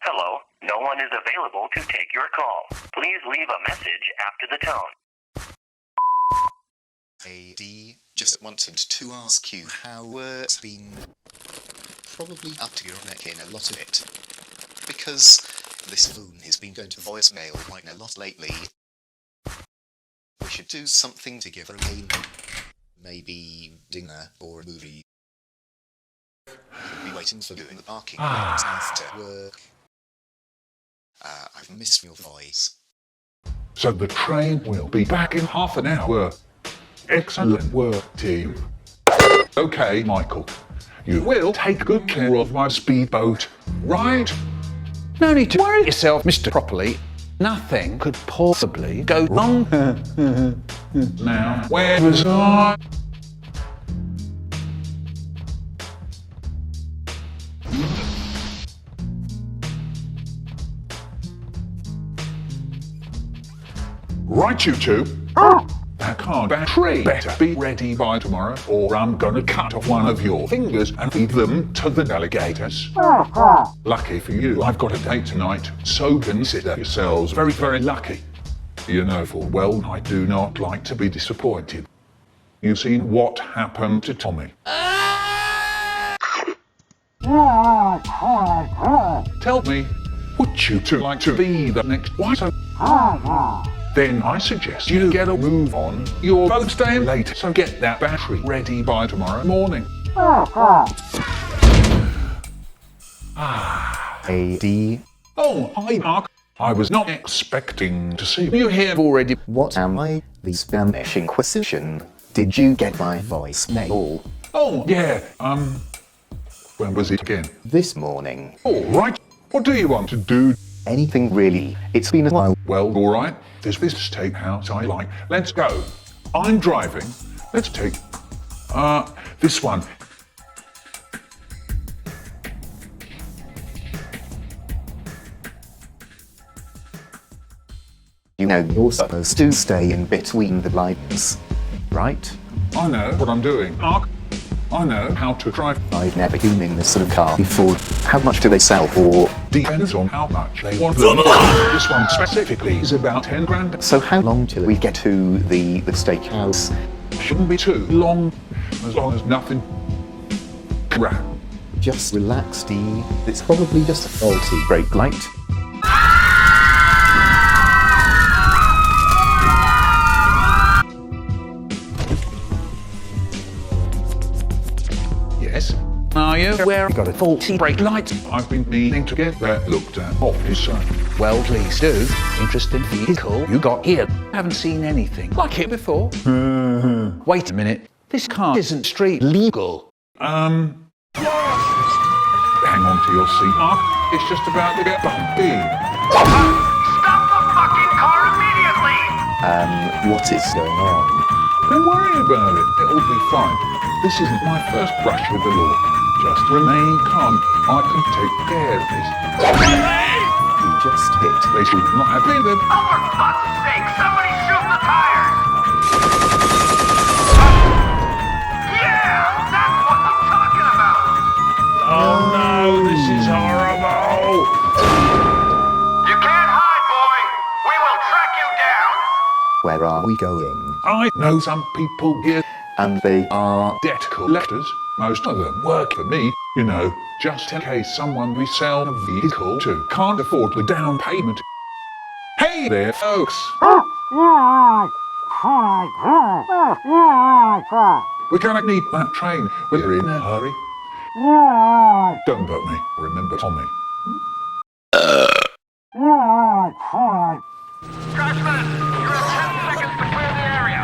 Hello, no one is available to take your call. Please leave a message after the tone. AD, just wanted to ask you how work's been. Probably up to your neck in a lot of it. Because this phone has been going to voicemail quite a lot lately. We should do something to give her a name. Maybe dinner or a movie. We'll be waiting for you in the parking lot after work. I've missed your voice. So the train will be back in half an hour. Excellent work, team. Okay, Michael. You will take good care of my speedboat, right? No need to worry yourself, Mr. Properly. Nothing could possibly go wrong. Now, where was I? Right, you two. That car battery better be ready by tomorrow, or I'm gonna cut off one of your fingers and feed them to the alligators. Lucky for you, I've got a date tonight, so consider yourselves very, very lucky. You know full well I do not like to be disappointed. You've seen what happened to Tommy. Tell me, would you two like to be the next one? Then I suggest you get a move on. You're both staying late, so get that battery ready by tomorrow morning. AD. Oh, hi Mark. I was not expecting to see you here already. What am I? The Spanish Inquisition. Did you get my voicemail? Oh, yeah, when was it again? This morning. All right. What do you want to do? Anything really. It's been a while. Well, all right. There's this steakhouse I like. Let's go. I'm driving. Let's take, this one. You know you're supposed to stay in between the lines, right? I know what I'm doing, Mark. I know how to drive. I've never been in this sort of car before. How much do they sell for? Depends on how much they want them. This one specifically is about 10 grand. So how long till we get to the steakhouse? Shouldn't be too long as nothing. Crap. Just relax, Dee. It's probably just a faulty brake light. Yes? Are you aware I've got a faulty brake light? I've been meaning to get that looked at, officer. Well, please do. Interesting vehicle you got here. Haven't seen anything like it before. Wait a minute. This car isn't street legal. Hang on to your seat, Mark. It's just about to get bumpy. Stop the fucking car immediately! What is going on? Don't worry about it. It'll be fine. This isn't my first brush with the law. Just remain calm. I can take care of this. You just hit. They should not have been there. Oh, for fuck's sake, somebody shoot the tires! Yeah, that's what I'm talking about! Oh no, this is horrible! You can't hide, boy! We will track you down! Where are we going? I know some people here, And they are... debt collectors. Most of them work for me, you know, just in case someone we sell a vehicle to can't afford the down payment. Hey there, folks! We're gonna need that train. We're in a hurry. Don't vote me. Remember Tommy. Trashman, you have 10 seconds to clear the area.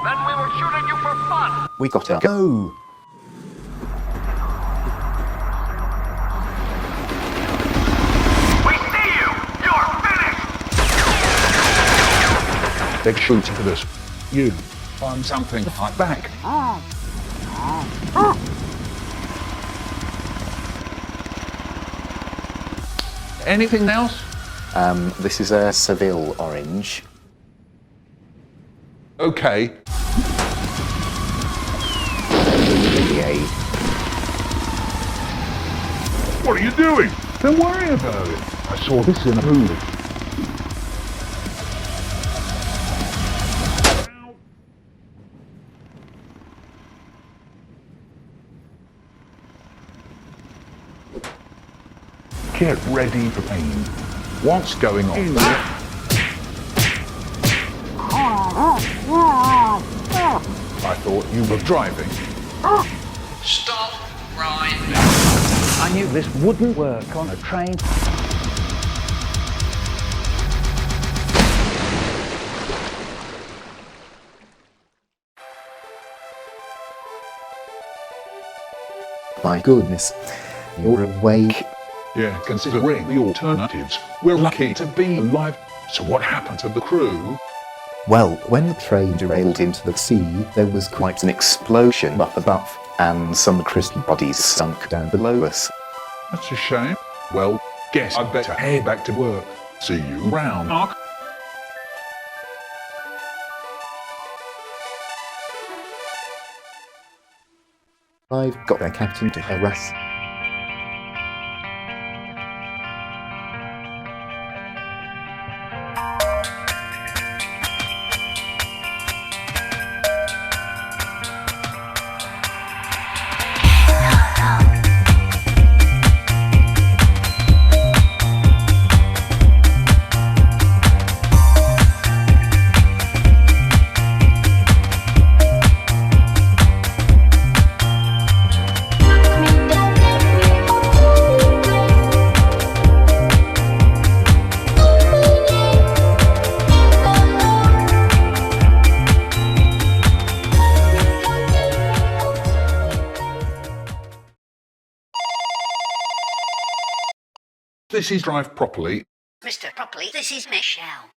Then we will shoot at you for fun. We gotta go! We see you! You're finished! They're shooting at us. You, find something to fight back. Anything else? This is a Seville orange. Okay. okay. What are you doing? Don't worry about it. I saw this in a movie. Get ready for pain. What's going on? I thought you were driving. Stop right now. I knew this wouldn't work on a train. My goodness, you're awake. Yeah, considering the alternatives, we're lucky to be alive. So what happened to the crew? Well, when the train derailed into the sea, there was quite an explosion up above, and some crispy bodies sunk down below us. That's a shame. Well, guess I'd better head back to work. See you around, Mark. I've got their captain to harass. This is Drive Properly. Mr. Properly, this is Michelle.